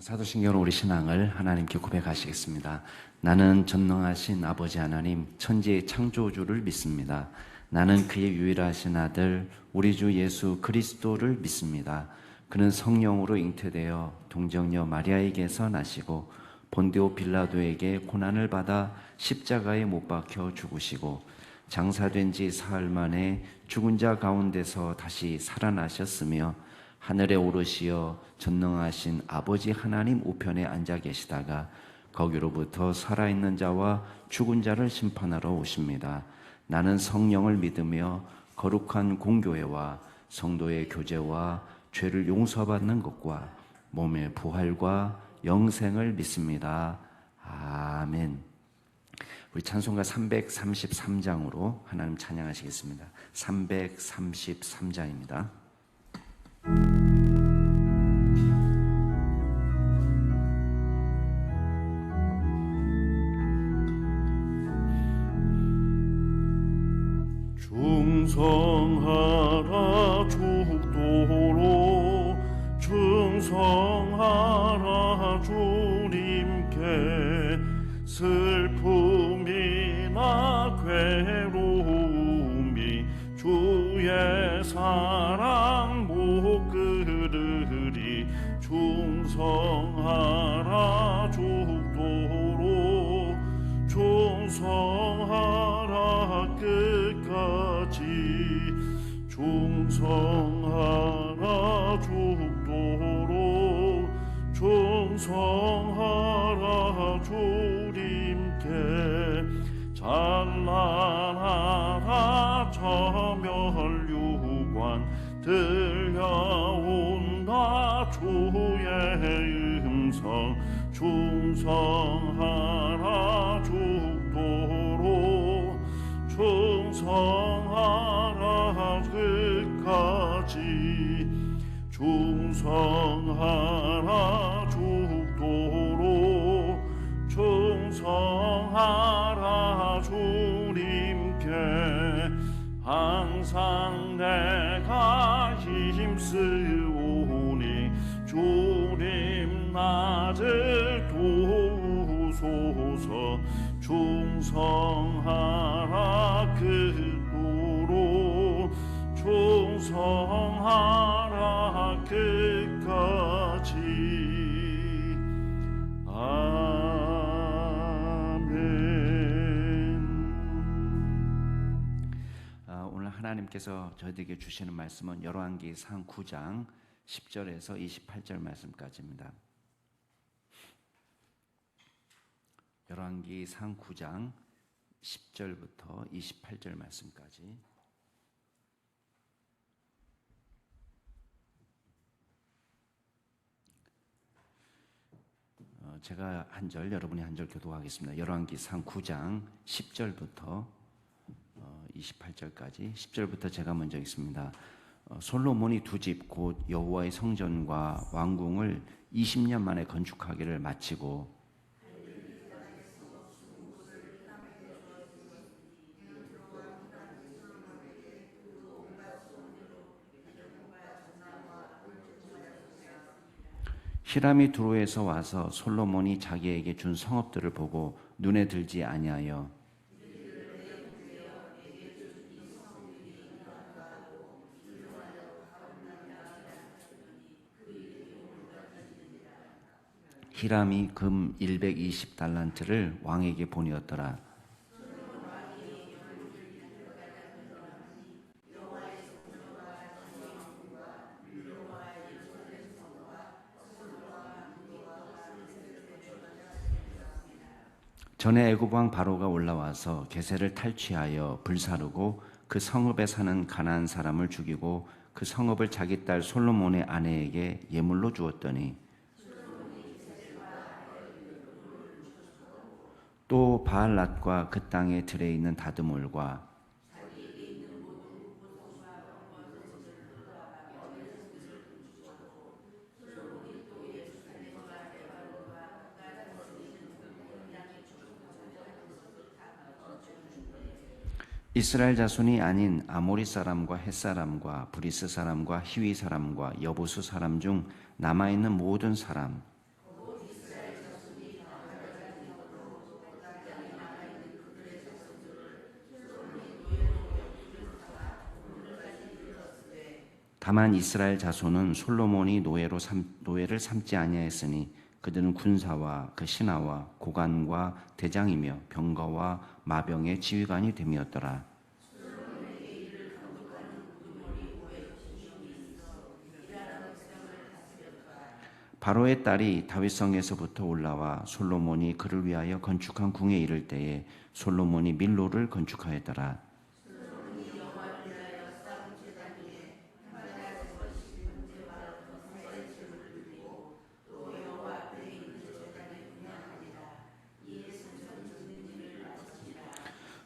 사도신경으로 우리 신앙을 하나님께 고백하시겠습니다. 나는 전능하신 아버지 하나님, 천지의 창조주를 믿습니다. 나는 그의 유일하신 아들, 우리 주 예수 그리스도를 믿습니다. 그는 성령으로 잉태되어 동정녀 마리아에게서 나시고 본디오 빌라도에게 고난을 받아 십자가에 못 박혀 죽으시고 장사된 지 사흘 만에 죽은 자 가운데서 다시 살아나셨으며 하늘에 오르시어 전능하신 아버지 하나님 우편에 앉아 계시다가 거기로부터 살아있는 자와 죽은 자를 심판하러 오십니다. 나는 성령을 믿으며 거룩한 공교회와 성도의 교제와 죄를 용서받는 것과 몸의 부활과 영생을 믿습니다. 아멘. 우리 찬송가 333장으로 하나님 찬양하시겠습니다. 333장입니다. 충성하라 죽도록 충성하라 주님께 슬픔이나 괴로움이 주의 사랑 못 끊으리 충성하라 죽도록 충성하라 끝까지 충성하라 죽도록 충성하라 주님께 찬란하라 저멸유관 들려온다 주의 음성 충성하라 죽도록 충성하라 끝까지 충성하라 죽도록 충성하라 주님께 항상 내가 힘쓰오니 주님 나를 도우소서 충성하라 그토록 충성하라 끝까지 아멘. 오늘 하나님께서 저희에게 주시는 말씀은 열왕기상 9장 10절에서 28절 말씀까지입니다. 열왕기상 9장 10절부터 28절 말씀까지. 제가 한 절, 여러분이 한 절 교독하겠습니다. 열왕기상 9장 10절부터 28절까지. 10절부터 제가 먼저 읽습니다. 솔로몬이 두 집 곧 여호와의 성전과 왕궁을 20년 만에 건축하기를 마치고 히람이 두로에서 와서 솔로몬이 자기에게 준 성읍들을 보고 눈에 들지 아니하여 히람이 금 120달란트를 왕에게 보내었더라. 전에 애굽 왕 바로가 올라와서 게셀을 탈취하여 불사르고 그 성읍에 사는 가나안 사람을 죽이고 그 성읍을 자기 딸 솔로몬의 아내에게 예물로 주었더니 또 바알랏과 그 땅의 들에 있는 다드몰과 이스라엘 자손이 아닌 아모리 사람과 헷 사람과 브리스 사람과 히위 사람과 여부수 사람 중 남아있는 모든 사람 다만 이스라엘 자손은 솔로몬이 노예를 삼지 아니하였으니 그들은 군사와 그 신하와 고관과 대장이며 병거와 마병의 지휘관이 됨이었더라. 바로의 딸이 다윗성에서부터 올라와 솔로몬이 그를 위하여 건축한 궁에 이를 때에 솔로몬이 밀로를 건축하였더라.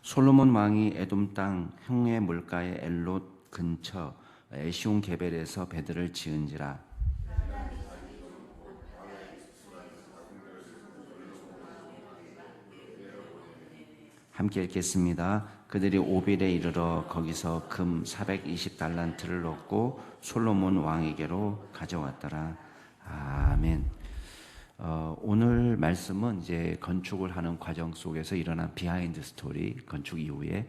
솔로몬 왕이 에돔 땅 흥의 물가의 엘롯 근처 에시온 게벨에서 배들을 지은지라. 함께 읽겠습니다. 그들이 오빌에 이르러 거기서 금 420달란트를 얻고 솔로몬 왕에게로 가져왔더라. 아멘. 오늘 말씀은 이제 건축을 하는 과정 속에서 일어난 비하인드 스토리, 건축 이후에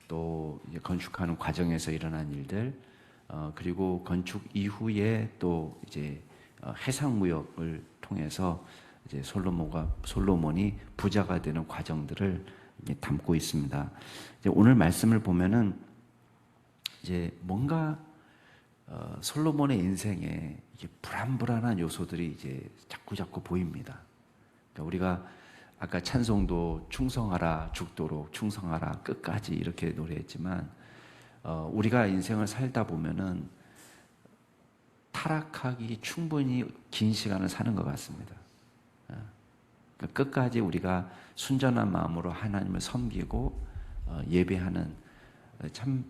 또 이제 건축하는 과정에서 일어난 일들, 그리고 건축 이후에 또 이제 해상 무역을 통해서 이제 솔로몬이 부자가 되는 과정들을 담고 있습니다. 이제 오늘 말씀을 보면은 이제 뭔가 솔로몬의 인생에 이게 불안불안한 요소들이 이제 자꾸 보입니다. 그러니까 우리가 아까 찬송도 충성하라 죽도록 충성하라 끝까지 이렇게 노래했지만 우리가 인생을 살다 보면은 타락하기 충분히 긴 시간을 사는 것 같습니다. 그러니까 끝까지 우리가 순전한 마음으로 하나님을 섬기고 예배하는 참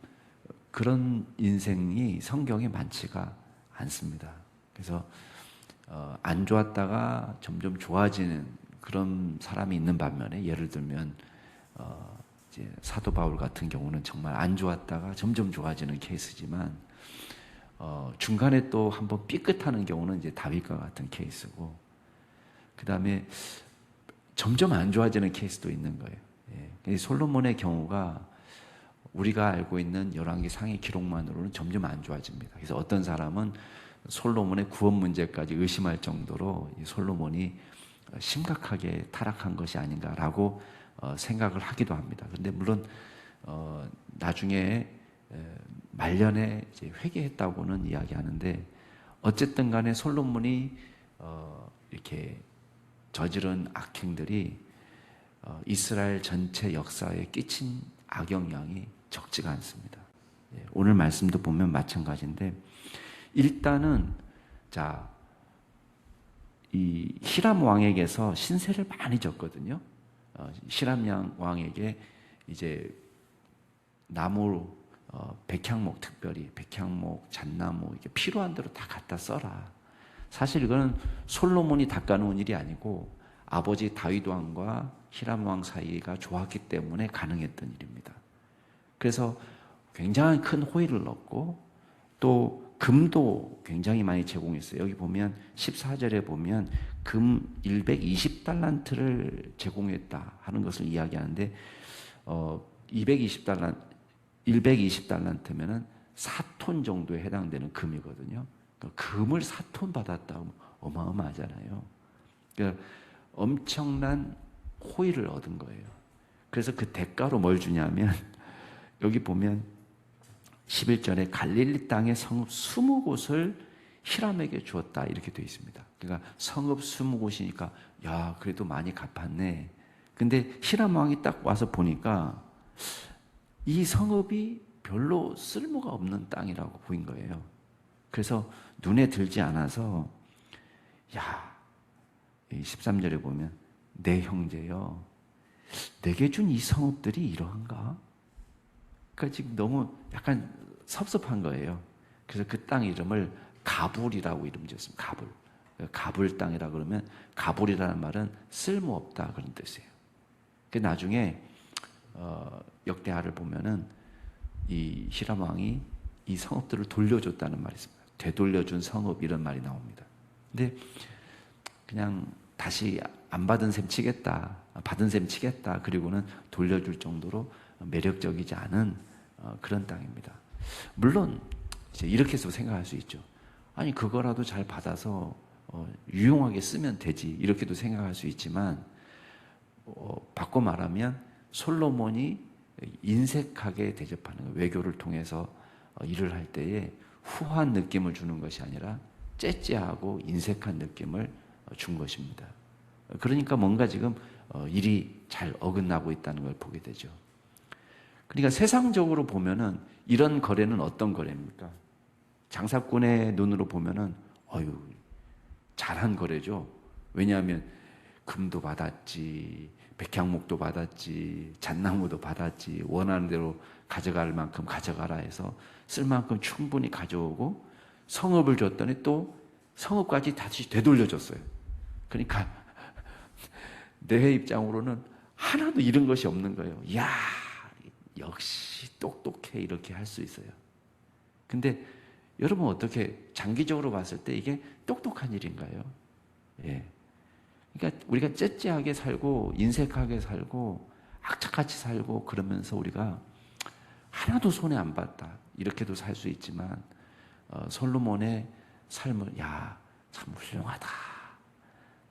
그런 인생이 성경에 많지가 않습니다. 그래서 안 좋았다가 점점 좋아지는 그런 사람이 있는 반면에 예를 들면 이제 사도 바울 같은 경우는 정말 안 좋았다가 점점 좋아지는 케이스지만 중간에 또 한번 삐끗하는 경우는 이제 다윗과 같은 케이스고 그 다음에 점점 안 좋아지는 케이스도 있는 거예요. 예. 솔로몬의 경우가 우리가 알고 있는 열왕기 상의 기록만으로는 점점 안 좋아집니다. 그래서 어떤 사람은 솔로몬의 구원 문제까지 의심할 정도로 솔로몬이 심각하게 타락한 것이 아닌가라고 생각을 하기도 합니다. 그런데 물론 나중에 말년에 이제 회개했다고는 이야기하는데 어쨌든 간에 솔로몬이 이렇게 저지른 악행들이 이스라엘 전체 역사에 끼친 악영향이 적지가 않습니다. 오늘 말씀도 보면 마찬가지인데 일단은 이 히람 왕에게서 신세를 많이 졌거든요. 히람 왕에게 이제 나무 백향목 특별히 백향목, 잣나무 이게 필요한 대로 다 갖다 써라. 사실 이거는 솔로몬이 닦아놓은 일이 아니고 아버지 다윗 왕과 히람 왕 사이가 좋았기 때문에 가능했던 일입니다. 그래서 굉장히 큰 호의를 얻고 또 금도 굉장히 많이 제공했어요. 여기 보면 14절에 보면 금 120달란트를 제공했다 하는 것을 이야기하는데 120달란트면은 4톤 정도에 해당되는 금이거든요. 그러니까 금을 4톤 받았다 어마어마하잖아요. 그러니까 엄청난 호의를 얻은 거예요. 그래서 그 대가로 뭘 주냐면 여기 보면 11절에 갈릴리 땅의 성읍 20곳을 히람에게 주었다 이렇게 되어 있습니다. 그러니까 성읍 20곳이니까 야 그래도 많이 갚았네. 근데 히람 왕이 딱 와서 보니까 이 성읍이 별로 쓸모가 없는 땅이라고 보인 거예요. 그래서 눈에 들지 않아서 야 13절에 보면 내 형제여 내게 준 이 성읍들이 이러한가? 그러니까 지금 너무 약간 섭섭한 거예요. 그래서 그 땅 이름을 가불이라고 이름 지었습니다. 가불. 가불 땅이라 그러면 가불이라는 말은 쓸모없다 그런 뜻이에요. 그 나중에 역대하를 보면은 이 히람 왕이 이 성읍들을 돌려줬다는 말이 있습니다. 되돌려준 성읍 이런 말이 나옵니다. 근데 그냥 다시 안 받은 셈 치겠다, 받은 셈 치겠다, 그리고는 돌려줄 정도로 매력적이지 않은 그런 땅입니다. 물론 이제 이렇게 해서 생각할 수 있죠. 아니 그거라도 잘 받아서 유용하게 쓰면 되지 이렇게도 생각할 수 있지만 바꿔 말하면 솔로몬이 인색하게 대접하는 거예요. 외교를 통해서 일을 할 때에 후한 느낌을 주는 것이 아니라 째째하고 인색한 느낌을 준 것입니다. 그러니까 뭔가 지금 일이 잘 어긋나고 있다는 걸 보게 되죠. 그러니까 세상적으로 보면은 이런 거래는 어떤 거래입니까? 장사꾼의 눈으로 보면은 잘한 거래죠. 왜냐하면 금도 받았지, 백향목도 받았지, 잣나무도 받았지, 원하는 대로 가져갈 만큼 가져가라 해서 쓸 만큼 충분히 가져오고 성읍을 줬더니 또 성읍까지 다시 되돌려줬어요. 그러니까 내 입장으로는 하나도 잃은 것이 없는 거예요. 이야, 역시 똑똑해 이렇게 할 수 있어요. 근데 여러분 어떻게 장기적으로 봤을 때 이게 똑똑한 일인가요? 예. 그러니까 우리가 째째하게 살고 인색하게 살고 악착같이 살고 그러면서 우리가 하나도 손해 안 봤다 이렇게도 살 수 있지만 솔로몬의 삶을 참 훌륭하다,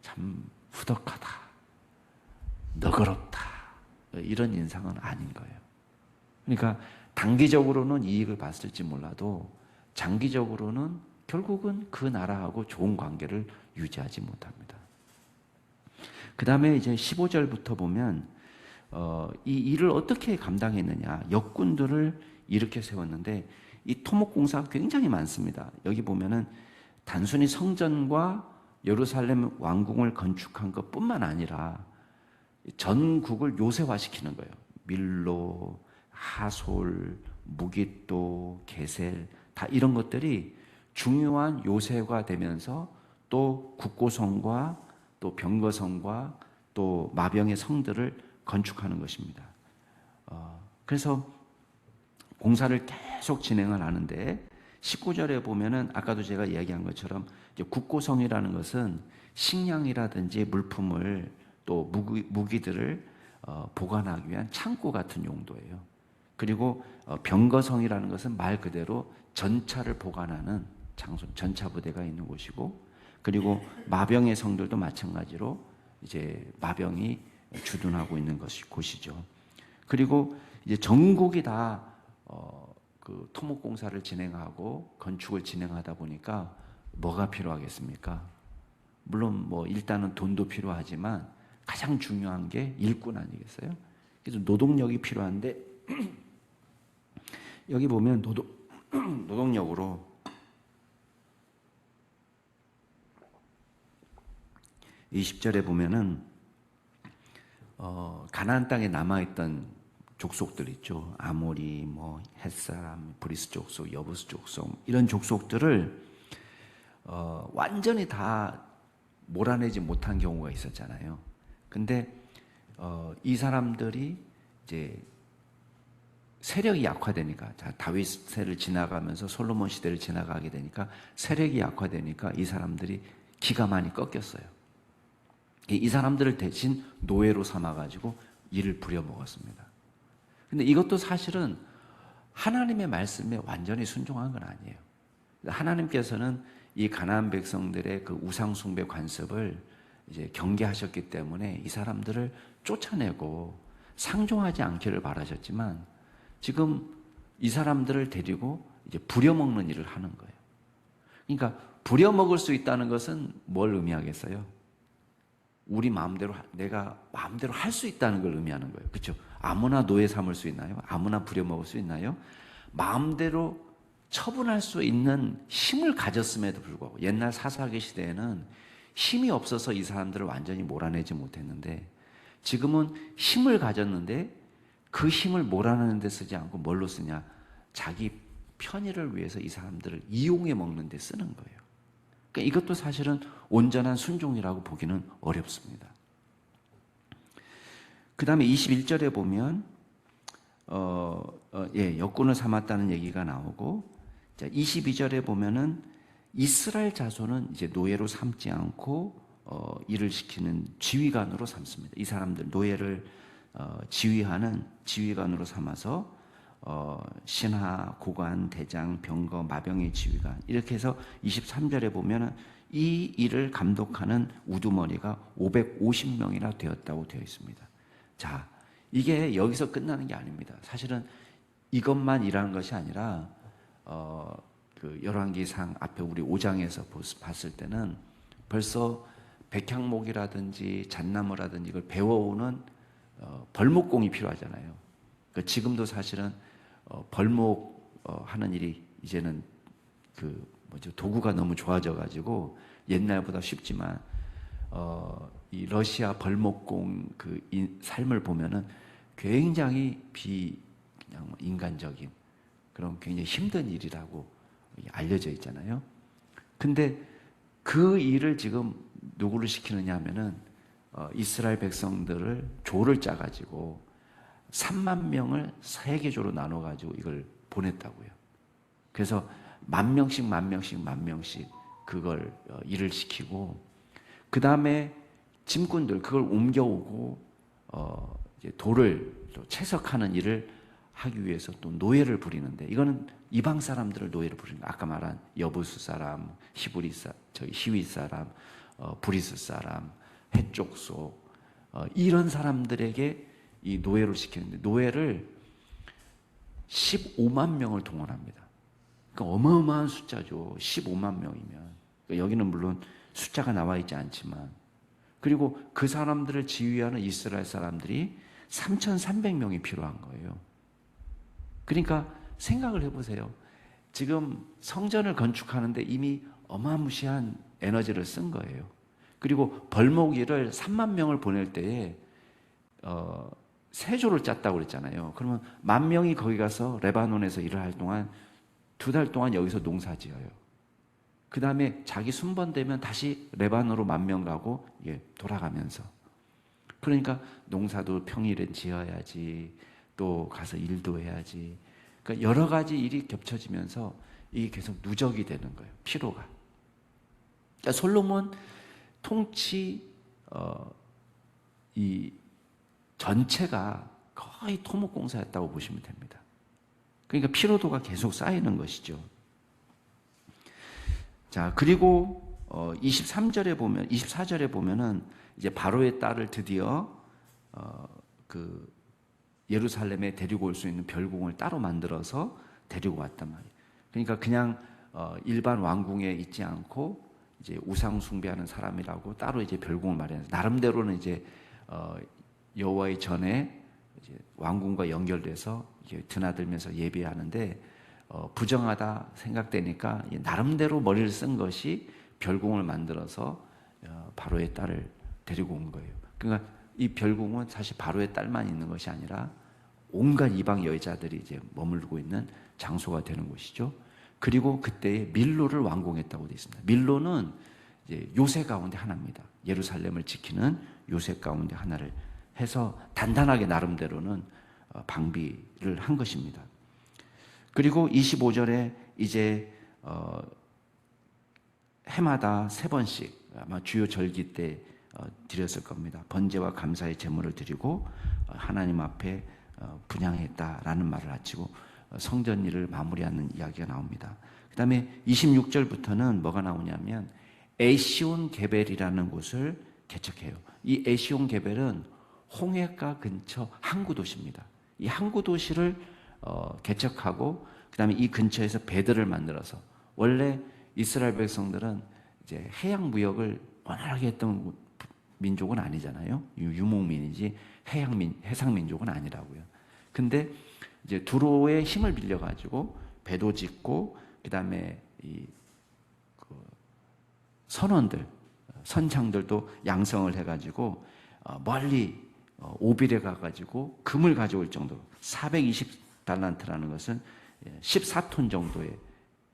참 후덕하다, 너그럽다 이런 인상은 아닌 거예요. 그러니까 단기적으로는 이익을 봤을지 몰라도 장기적으로는 결국은 그 나라하고 좋은 관계를 유지하지 못합니다. 그 다음에 이제 15절부터 보면 이 일을 어떻게 감당했느냐, 역군들을 이렇게 세웠는데 이 토목공사가 굉장히 많습니다. 여기 보면은 단순히 성전과 예루살렘 왕궁을 건축한 것뿐만 아니라 전국을 요새화시키는 거예요. 밀로, 하솔, 무깃도, 게셀 다 이런 것들이 중요한 요새가 되면서 또 국고성과 또 병거성과 또 마병의 성들을 건축하는 것입니다. 그래서 공사를 계속 진행을 하는데 19절에 보면은 아까도 제가 이야기한 것처럼 이제 국고성이라는 것은 식량이라든지 물품을 또 무기들을 보관하기 위한 창고 같은 용도예요. 그리고 병거성이라는 것은 말 그대로 전차를 보관하는 장소, 전차 부대가 있는 곳이고, 그리고 마병의 성들도 마찬가지로 이제 마병이 주둔하고 있는 곳이죠. 그리고 이제 전국이 다 그 토목공사를 진행하고 건축을 진행하다 보니까 뭐가 필요하겠습니까? 물론 뭐 일단은 돈도 필요하지만 가장 중요한 게 일꾼 아니겠어요? 그래서 노동력이 필요한데 여기 보면 노동력으로 20절에 보면은 가나안 땅에 남아있던 족속들 있죠. 아모리, 뭐 햇사람, 브리스 족속, 여부스 족속 이런 족속들을 완전히 다 몰아내지 못한 경우가 있었잖아요. 근데 이 사람들이 이제 세력이 약화되니까, 다윗 세를 지나가면서 솔로몬 시대를 지나가게 되니까 세력이 약화되니까 이 사람들이 기가 많이 꺾였어요. 이 사람들을 대신 노예로 삼아가지고 일을 부려먹었습니다. 근데 이것도 사실은 하나님의 말씀에 완전히 순종한 건 아니에요. 하나님께서는 이 가나안 백성들의 그 우상 숭배 관습을 이제 경계하셨기 때문에 이 사람들을 쫓아내고 상종하지 않기를 바라셨지만 지금 이 사람들을 데리고 이제 부려먹는 일을 하는 거예요. 그러니까 부려먹을 수 있다는 것은 뭘 의미하겠어요? 우리 마음대로, 내가 마음대로 할 수 있다는 걸 의미하는 거예요. 그렇죠? 아무나 노예 삼을 수 있나요? 아무나 부려먹을 수 있나요? 마음대로 처분할 수 있는 힘을 가졌음에도 불구하고, 옛날 사사기 시대에는 힘이 없어서 이 사람들을 완전히 몰아내지 못했는데 지금은 힘을 가졌는데 그 힘을 몰아내는 데 쓰지 않고 뭘로 쓰냐? 자기 편의를 위해서 이 사람들을 이용해 먹는 데 쓰는 거예요. 그러니까 이것도 사실은 온전한 순종이라고 보기는 어렵습니다. 그 다음에 21절에 보면 역군을 삼았다는 얘기가 나오고, 자, 22절에 보면은 이스라엘 자손은 이제 노예로 삼지 않고 일을 시키는 지휘관으로 삼습니다. 이 사람들 노예를 지휘하는 지휘관으로 삼아서 신하, 고관, 대장, 병거, 마병의 지휘관 이렇게 해서 23절에 보면은 이 일을 감독하는 우두머리가 550명이나 되었다고 되어 있습니다. 자, 이게 여기서 끝나는 게 아닙니다. 사실은 이것만 일하는 것이 아니라 그 열왕기상 앞에 우리 5장에서 봤을 때는 벌써 백향목이라든지 잣나무라든지 이걸 배워오는 벌목공이 필요하잖아요. 그러니까 지금도 사실은 벌목 하는 일이 이제는 도구가 너무 좋아져 가지고 옛날보다 쉽지만 이 러시아 벌목공 삶을 보면은 굉장히 그냥 인간적인 그런 굉장히 힘든 일이라고 알려져 있잖아요. 근데 그 일을 지금 누구를 시키느냐 하면은 이스라엘 백성들을 조를 짜 가지고 3만 명을 세계조로 나눠 가지고 이걸 보냈다고요. 그래서 만 명씩 그걸 일을 시키고 그 다음에 짐꾼들 그걸 옮겨오고 이제 돌을 또 채석하는 일을 하기 위해서 또 노예를 부리는데 이거는 이방 사람들을 노예를 부리는 거예요. 아까 말한 여부수 사람, 히윗 사람, 브리스 사람, 해족소 이런 사람들에게 이 노예를 시키는데 노예를 15만 명을 동원합니다. 그러니까 어마어마한 숫자죠. 15만 명이면. 그러니까 여기는 물론 숫자가 나와 있지 않지만 그리고 그 사람들을 지휘하는 이스라엘 사람들이 3,300명이 필요한 거예요. 그러니까 생각을 해보세요. 지금 성전을 건축하는데 이미 어마무시한 에너지를 쓴 거예요. 그리고 벌목일을 3만 명을 보낼 때에 세조를 짰다고 그랬잖아요. 그러면 10,000명이 거기 가서 레바논에서 일을 할 동안 2달 동안 여기서 농사 지어요. 그 다음에 자기 순번되면 다시 레바논으로 10,000명 가고 돌아가면서 그러니까 농사도 평일엔 지어야지 또 가서 일도 해야지 그러니까 여러 가지 일이 겹쳐지면서 이게 계속 누적이 되는 거예요. 피로가. 그러니까 솔로몬 통치 이 전체가 거의 토목공사였다고 보시면 됩니다. 그러니까 피로도가 계속 쌓이는 것이죠. 자, 그리고 24절에 보면은 이제 바로의 딸을 드디어 그 예루살렘에 데리고 올 수 있는 별궁을 따로 만들어서 데리고 왔단 말이에요. 그러니까 그냥 일반 왕궁에 있지 않고 이제 우상 숭배하는 사람이라고 따로 이제 별궁을 마련해서 나름대로는 이제 여호와의 전에 이제 왕궁과 연결돼서 이게 드나들면서 예배하는데 부정하다 생각되니까 나름대로 머리를 쓴 것이 별궁을 만들어서 바로의 딸을 데리고 온 거예요. 그러니까 이 별궁은 사실 바로의 딸만 있는 것이 아니라 온갖 이방 여자들이 이제 머물고 있는 장소가 되는 곳이죠. 그리고 그때에 밀로를 완공했다고 되어 있습니다. 밀로는 이제 요새 가운데 하나입니다. 예루살렘을 지키는 요새 가운데 하나를 해서 단단하게 나름대로는 방비를 한 것입니다. 그리고 25절에 이제 해마다 3번씩 아마 주요 절기 때 드렸을 겁니다. 번제와 감사의 제물을 드리고 하나님 앞에 분향했다라는 말을 마치고 성전 일을 마무리하는 이야기가 나옵니다. 그 다음에 26절부터는 뭐가 나오냐면 에시온 게벨이라는 곳을 개척해요. 이 에시온 게벨은 홍해가 근처 항구 도시입니다. 이 항구 도시를 개척하고 그 다음에 이 근처에서 배들을 만들어서 원래 이스라엘 백성들은 이제 해양 무역을 원활하게 했던 민족은 아니잖아요. 유목민이지 해상 민족은 아니라고요. 근데 이제 두로의 힘을 빌려 가지고 배도 짓고 그다음에 선원들, 선장들도 양성을 해 가지고 멀리 오빌에 가 가지고 금을 가져올 정도로 420달란트라는 것은 14톤 정도에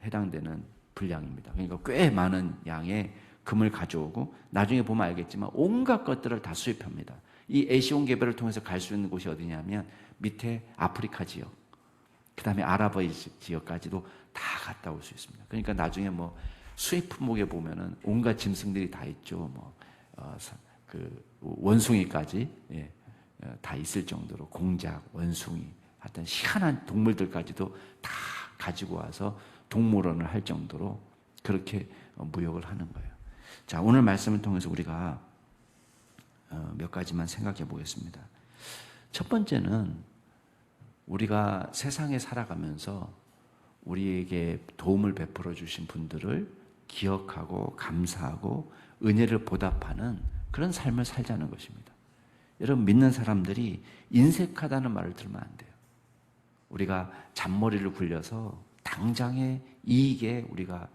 해당되는 분량입니다. 그러니까 꽤 많은 양의 금을 가져오고 나중에 보면 알겠지만 온갖 것들을 다 수입합니다. 이 에시온 게벨을 통해서 갈 수 있는 곳이 어디냐면 밑에 아프리카 지역, 그 다음에 아랍의 지역까지도 다 갔다 올 수 있습니다. 그러니까 나중에 뭐 수입 품목에 보면은 온갖 짐승들이 다 있죠. 그 원숭이까지 다 있을 정도로 공작, 원숭이 하여튼 희한한 동물들까지도 다 가지고 와서 동물원을 할 정도로 그렇게 무역을 하는 거예요. 자, 오늘 말씀을 통해서 우리가 몇 가지만 생각해 보겠습니다. 첫 번째는 우리가 세상에 살아가면서 우리에게 도움을 베풀어 주신 분들을 기억하고 감사하고 은혜를 보답하는 그런 삶을 살자는 것입니다. 여러분, 믿는 사람들이 인색하다는 말을 들으면 안 돼요. 우리가 잔머리를 굴려서 당장의 이익에 우리가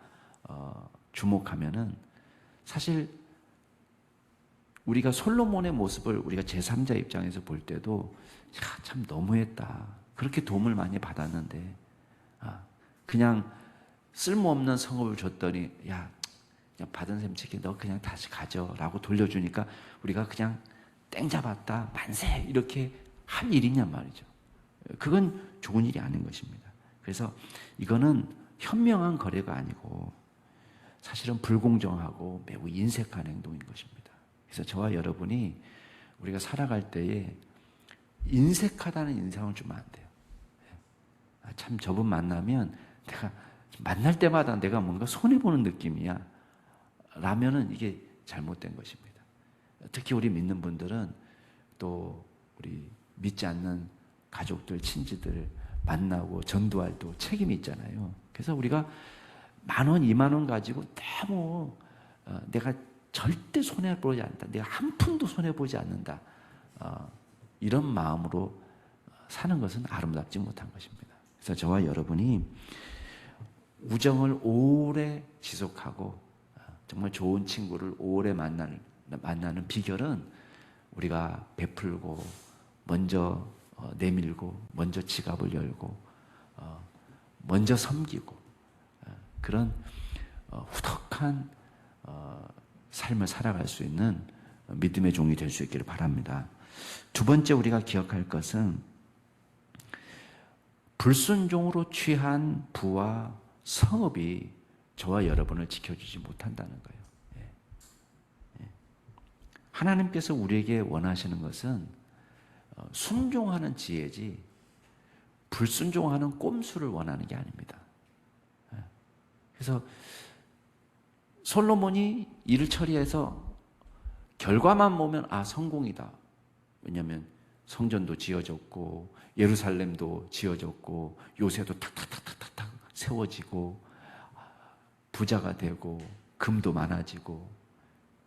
주목하면은 사실 우리가 솔로몬의 모습을 우리가 제3자 입장에서 볼 때도 참 너무했다. 그렇게 도움을 많이 받았는데 그냥 쓸모없는 성읍을 줬더니 야, 그냥 받은 셈 치게 너 그냥 다시 가져 라고 돌려주니까 우리가 그냥 땡 잡았다 만세 이렇게 할 일이냔 말이죠. 그건 좋은 일이 아닌 것입니다. 그래서 이거는 현명한 거래가 아니고 사실은 불공정하고 매우 인색한 행동인 것입니다. 그래서 저와 여러분이 우리가 살아갈 때에 인색하다는 인상을 주면 안 돼요. 참 저분 만나면 내가 만날 때마다 내가 뭔가 손해보는 느낌이야 라면은 이게 잘못된 것입니다. 특히 우리 믿는 분들은 또 우리 믿지 않는 가족들, 친지들 만나고 전도할 또 책임이 있잖아요. 그래서 우리가 10,000원, 20,000원 가지고 너무 내가 절대 손해보지 않는다. 내가 한 푼도 손해보지 않는다. 이런 마음으로 사는 것은 아름답지 못한 것입니다. 그래서 저와 여러분이 우정을 오래 지속하고 정말 좋은 친구를 오래 만나는 비결은 우리가 베풀고 먼저 내밀고 먼저 지갑을 열고 먼저 섬기고 그런 후덕한 삶을 살아갈 수 있는 믿음의 종이 될 수 있기를 바랍니다. 두 번째 우리가 기억할 것은 불순종으로 취한 부와 성읍이 저와 여러분을 지켜주지 못한다는 거예요. 하나님께서 우리에게 원하시는 것은 순종하는 지혜지 불순종하는 꼼수를 원하는 게 아닙니다. 그래서 솔로몬이 일을 처리해서 결과만 보면 성공이다. 왜냐하면 성전도 지어졌고 예루살렘도 지어졌고 요새도 탁탁탁탁탁 세워지고 부자가 되고 금도 많아지고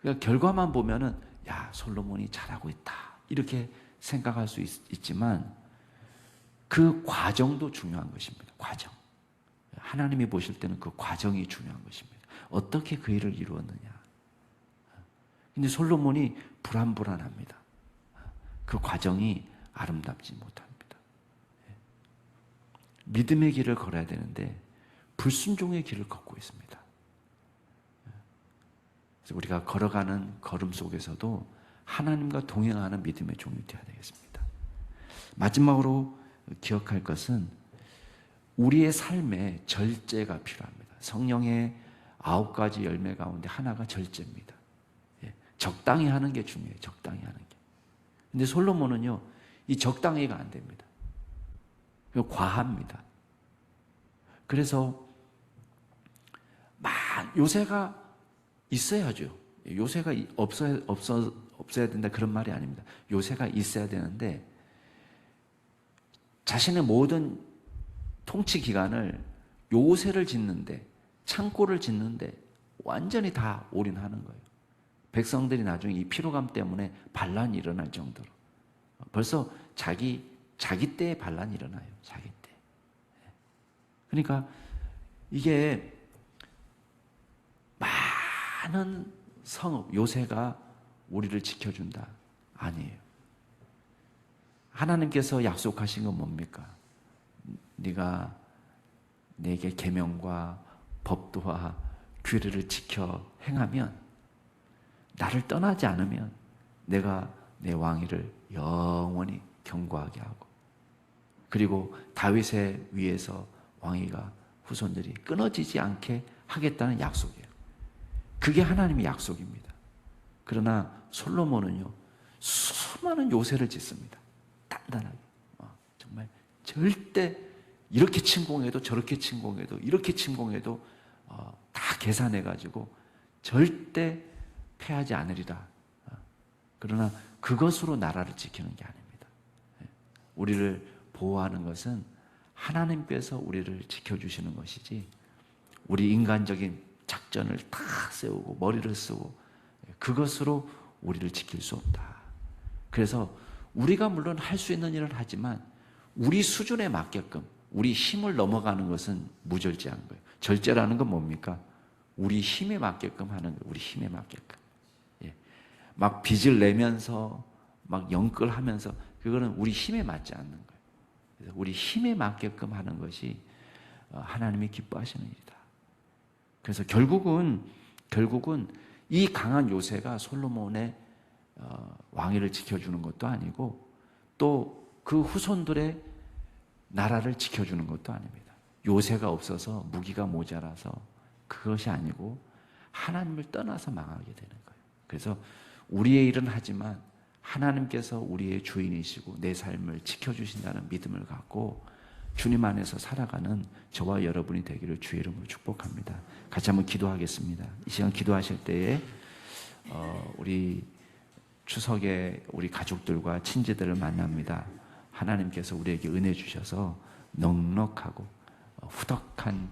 그러니까 결과만 보면은 야 솔로몬이 잘하고 있다 이렇게 생각할 수 있지만 그 과정도 중요한 것입니다. 과정. 하나님이 보실 때는 그 과정이 중요한 것입니다. 어떻게 그 일을 이루었느냐. 근데 솔로몬이 불안합니다. 그 과정이 아름답지 못합니다. 믿음의 길을 걸어야 되는데 불순종의 길을 걷고 있습니다. 그래서 우리가 걸어가는 걸음 속에서도 하나님과 동행하는 믿음의 종이 되어야 되겠습니다. 마지막으로 기억할 것은 우리의 삶에 절제가 필요합니다. 성령의 9가지 열매 가운데 하나가 절제입니다. 적당히 하는 게 중요해요. 적당히 하는 게. 근데 솔로몬은요, 이 적당히가 안 됩니다. 과합니다. 그래서 요새가 있어야죠. 요새가 없어야 된다 그런 말이 아닙니다. 요새가 있어야 되는데 자신의 모든 통치 기간을 요새를 짓는데 창고를 짓는데 완전히 다 올인하는 거예요. 백성들이 나중에 이 피로감 때문에 반란이 일어날 정도로 벌써 자기 때에 반란이 일어나요. 자기 때. 그러니까 이게 많은 성읍 요새가 우리를 지켜준다 아니에요. 하나님께서 약속하신 건 뭡니까? 네가 내게 계명과 법도와 규례를 지켜 행하면 나를 떠나지 않으면 내가 내 왕위를 영원히 견고하게 하고 그리고 다윗의 위에서 왕위가 후손들이 끊어지지 않게 하겠다는 약속이에요. 그게 하나님의 약속입니다. 그러나 솔로몬은요 수많은 요새를 짓습니다. 단단하게 정말 절대 이렇게 침공해도 저렇게 침공해도 이렇게 침공해도 다 계산해가지고 절대 패하지 않으리라. 그러나 그것으로 나라를 지키는 게 아닙니다. 우리를 보호하는 것은 하나님께서 우리를 지켜주시는 것이지 우리 인간적인 작전을 다 세우고 머리를 쓰고 그것으로 우리를 지킬 수 없다. 그래서 우리가 물론 할 수 있는 일을 하지만 우리 수준에 맞게끔 우리 힘을 넘어가는 것은 무절제한 거예요. 절제라는 건 뭡니까? 우리 힘에 맞게끔 하는 거예요. 우리 힘에 맞게끔. 예. 막 빚을 내면서 막 영끌하면서 그거는 우리 힘에 맞지 않는 거예요. 그래서 우리 힘에 맞게끔 하는 것이 하나님이 기뻐하시는 일이다. 그래서 결국은 이 강한 요새가 솔로몬의 왕위를 지켜주는 것도 아니고 또 그 후손들의 나라를 지켜주는 것도 아닙니다. 요새가 없어서 무기가 모자라서 그것이 아니고 하나님을 떠나서 망하게 되는 거예요. 그래서 우리의 일은 하지만 하나님께서 우리의 주인이시고 내 삶을 지켜주신다는 믿음을 갖고 주님 안에서 살아가는 저와 여러분이 되기를 주의 이름으로 축복합니다. 같이 한번 기도하겠습니다. 이 시간 기도하실 때에 우리 추석에 우리 가족들과 친지들을 만납니다. 하나님께서 우리에게 은혜 주셔서 넉넉하고 후덕한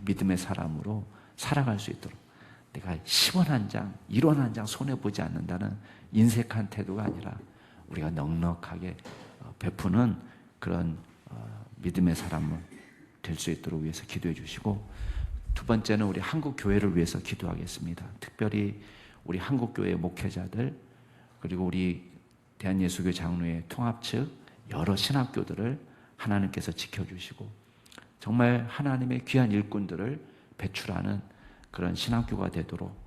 믿음의 사람으로 살아갈 수 있도록 내가 10원 한 장, 1원 한 장 손해보지 않는다는 인색한 태도가 아니라 우리가 넉넉하게 베푸는 그런 믿음의 사람을 될 수 있도록 위해서 기도해 주시고, 두 번째는 우리 한국 교회를 위해서 기도하겠습니다. 특별히 우리 한국 교회 목회자들 그리고 우리 대한예수교 장로회 통합 측 여러 신학교들을 하나님께서 지켜주시고 정말 하나님의 귀한 일꾼들을 배출하는 그런 신학교가 되도록,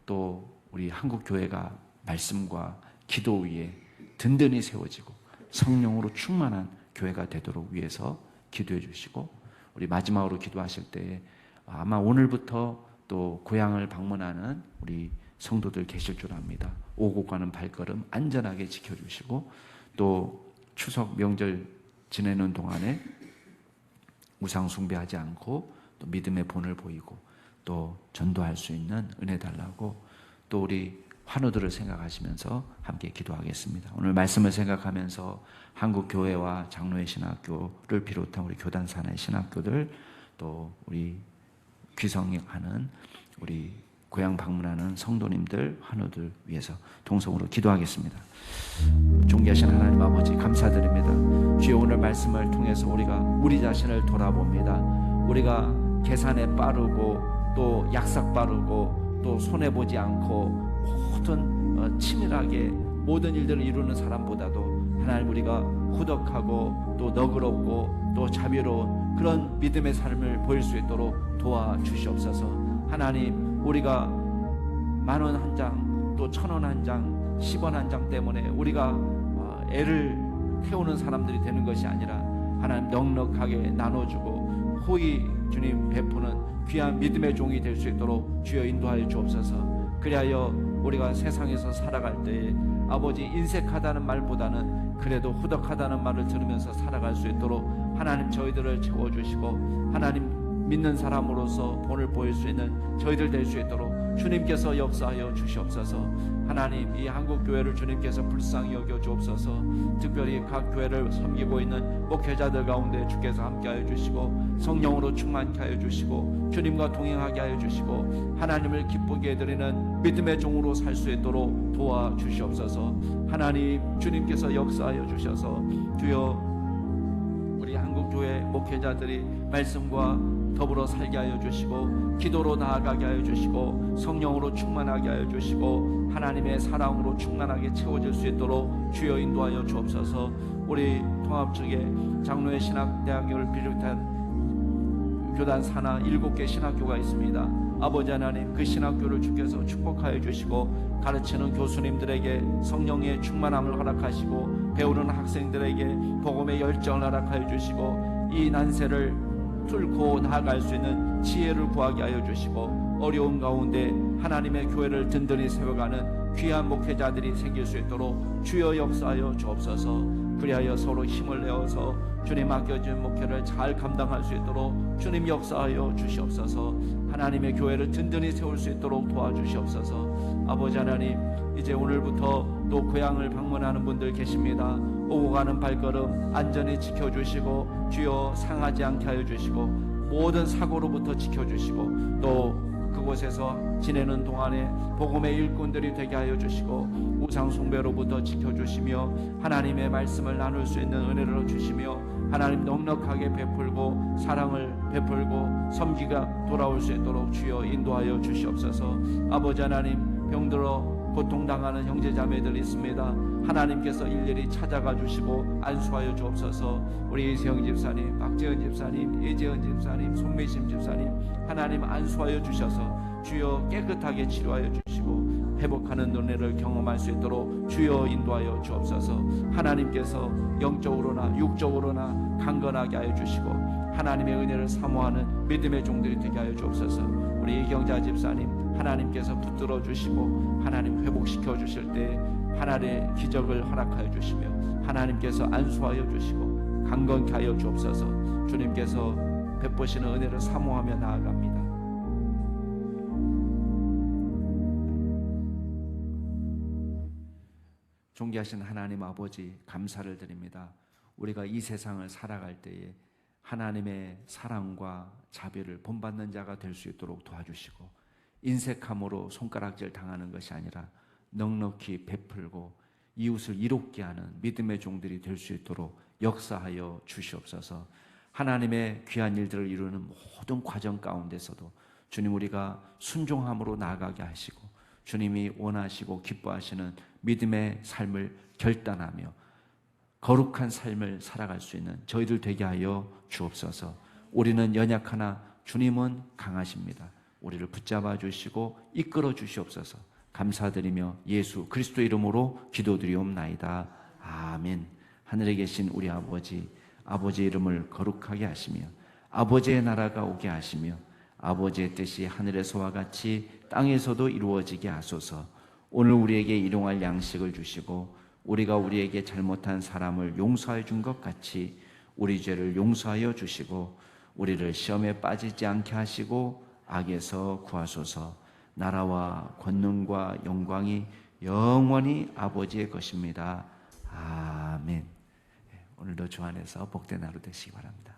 또 우리 한국 교회가 말씀과 기도 위에 든든히 세워지고 성령으로 충만한 교회가 되도록 위해서 기도해 주시고, 우리 마지막으로 기도하실 때에 아마 오늘부터 또 고향을 방문하는 우리 성도들 계실 줄 압니다. 오고 가는 발걸음 안전하게 지켜주시고, 또 추석 명절 지내는 동안에 우상 숭배하지 않고 또 믿음의 본을 보이고 또 전도할 수 있는 은혜 달라고, 또 우리 환우들을 생각하시면서 함께 기도하겠습니다. 오늘 말씀을 생각하면서 한국 교회와 장로회 신학교를 비롯한 우리 교단 산하의 신학교들, 또 우리 귀성하는 우리 고향 방문하는 성도님들, 환우들 위해서 동성으로 기도하겠습니다. 존귀하신 하나님 아버지 감사드립니다. 주여, 오늘 말씀을 통해서 우리가 우리 자신을 돌아봅니다. 우리가 계산에 빠르고 또 약삭 빠르고 또 손해보지 않고 모든 치밀하게 모든 일들을 이루는 사람보다도 하나님, 우리가 후덕하고 또 너그럽고 또 자비로운 그런 믿음의 삶을 보일 수 있도록 도와주시옵소서. 하나님, 우리가 10,000원 한 장, 또 1,000원 한 장, 10원 한 장 때문에 우리가 애를 태우는 사람들이 되는 것이 아니라 하나님, 넉넉하게 나눠주고 호의 주님 베푸는 귀한 믿음의 종이 될 수 있도록 주여 인도하여 주옵소서. 그리하여 우리가 세상에서 살아갈 때에 아버지, 인색하다는 말보다는 그래도 후덕하다는 말을 들으면서 살아갈 수 있도록 하나님, 저희들을 채워주시고 하나님, 믿는 사람으로서 본을 보일 수 있는 저희들 될 수 있도록 주님께서 역사하여 주시옵소서. 하나님, 이 한국교회를 주님께서 불쌍히 여겨 주옵소서. 특별히 각 교회를 섬기고 있는 목회자들 가운데 주께서 함께하여 주시고 성령으로 충만케 하여 주시고 주님과 동행하게 하여 주시고 하나님을 기쁘게 해드리는 믿음의 종으로 살 수 있도록 도와주시옵소서. 하나님, 주님께서 역사하여 주셔서 주여, 우리 한국교회 목회자들이 말씀과 더불어 살게 하여 주시고 기도로 나아가게 하여 주시고 성령으로 충만하게 하여 주시고 하나님의 사랑으로 충만하게 채워질 수 있도록 주여 인도하여 주옵소서. 우리 통합 측에 장로회 신학대학교를 비롯한 교단 산하 7개 신학교가 있습니다. 아버지 하나님, 그 신학교를 주께서 축복하여 주시고 가르치는 교수님들에게 성령의 충만함을 허락하시고 배우는 학생들에게 복음의 열정을 허락하여 주시고 이 난세를 뚫고 나아갈 수 있는 지혜를 구하게 하여 주시고 어려운 가운데 하나님의 교회를 든든히 세워가는 귀한 목회자들이 생길 수 있도록 주여 역사하여 주옵소서. 그리하여 서로 힘을 내어서 주님 맡겨준 목회를 잘 감당할 수 있도록 주님 역사하여 주시옵소서. 하나님의 교회를 든든히 세울 수 있도록 도와주시옵소서. 아버지 하나님, 이제 오늘부터 또 고향을 방문하는 분들 계십니다. 오고 가는 발걸음 안전히 지켜주시고 주여 상하지 않게 하여 주시고 모든 사고로부터 지켜주시고 또 그곳에서 지내는 동안에 복음의 일꾼들이 되게 하여 주시고 우상 숭배로부터 지켜주시며 하나님의 말씀을 나눌 수 있는 은혜를 주시며 하나님 넉넉하게 베풀고 사랑을 베풀고 섬기가 돌아올 수 있도록 주여 인도하여 주시옵소서. 아버지 하나님, 병들어 고통당하는 형제자매들 있습니다. 하나님께서 일일이 찾아가 주시고 안수하여 주옵소서. 우리 이세영 집사님, 박재은 집사님, 이재은 집사님, 손미심 집사님, 하나님 안수하여 주셔서 주여 깨끗하게 치료하여 주시고 회복하는 은혜를 경험할 수 있도록 주여 인도하여 주옵소서. 하나님께서 영적으로나 육적으로나 강건하게 하여 주시고 하나님의 은혜를 사모하는 믿음의 종들이 되게 하여 주옵소서. 우리 이경자 집사님, 하나님께서 붙들어 주시고 하나님 회복시켜 주실 때 하나님의 기적을 허락하여 주시며 하나님께서 안수하여 주시고 강건케 하여 주옵소서. 주님께서 베푸시는 은혜를 사모하며 나아갑니다. 존귀하신 하나님 아버지, 감사를 드립니다. 우리가 이 세상을 살아갈 때에 하나님의 사랑과 자비를 본받는 자가 될 수 있도록 도와주시고 인색함으로 손가락질 당하는 것이 아니라 넉넉히 베풀고 이웃을 이롭게 하는 믿음의 종들이 될 수 있도록 역사하여 주시옵소서. 하나님의 귀한 일들을 이루는 모든 과정 가운데서도 주님, 우리가 순종함으로 나아가게 하시고 주님이 원하시고 기뻐하시는 믿음의 삶을 결단하며 거룩한 삶을 살아갈 수 있는 저희들 되게 하여 주옵소서. 우리는 연약하나 주님은 강하십니다. 우리를 붙잡아 주시고 이끌어 주시옵소서. 감사드리며 예수 그리스도 이름으로 기도드리옵나이다. 아멘. 하늘에 계신 우리 아버지, 아버지의 이름을 거룩하게 하시며 아버지의 나라가 오게 하시며 아버지의 뜻이 하늘에서와 같이 땅에서도 이루어지게 하소서. 오늘 우리에게 일용할 양식을 주시고 우리가 우리에게 잘못한 사람을 용서해 준 것 같이 우리 죄를 용서하여 주시고 우리를 시험에 빠지지 않게 하시고 악에서 구하소서. 나라와 권능과 영광이 영원히 아버지의 것입니다. 아멘. 오늘도 주 안에서 복된 하루 되시기 바랍니다.